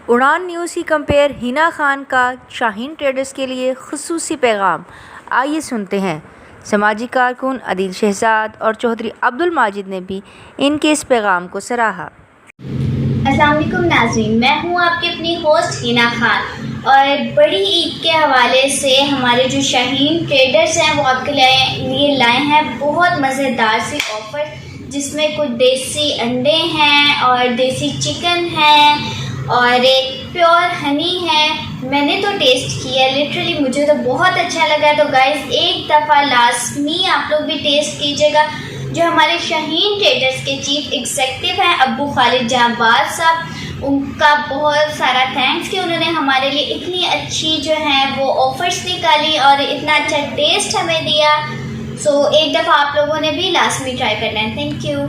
उड़ान न्यूज़ की कंपेयर हिना खान का शाहीन ट्रेडर्स के लिए खुसूसी पैगाम। आइए सुनते हैं। समाजी कारकुन अदील शहजाद और चौधरी अब्दुल माजिद ने भी इनके इस पैगाम को सराहा। अस्सलाम वालेकुम नाज़रीन, मैं हूँ आपकी अपनी होस्ट हिना खान और बड़ी ईद के हवाले से हमारे जो शाहीन ट्रेडर्स हैं वो आपके लिए लाए हैं बहुत मज़ेदार सी ऑफ़र, जिसमें कुछ देसी अंडे हैं और देसी चिकन है और एक प्योर हनी है। मैंने तो टेस्ट किया, लिटरली मुझे तो बहुत अच्छा लगा। तो गाइस एक दफ़ा लाजमी आप लोग भी टेस्ट कीजिएगा। जो हमारे शाहीन ट्रेडर्स के चीफ एग्जीक्यूटिव हैं अब्बू खालिद जाबाज साहब, उनका बहुत सारा थैंक्स कि उन्होंने हमारे लिए इतनी अच्छी जो है वो ऑफ़र्स निकाली और इतना अच्छा टेस्ट हमें दिया। सो एक दफ़ा आप लोगों ने भी लाजमी ट्राई करना है। Thank you.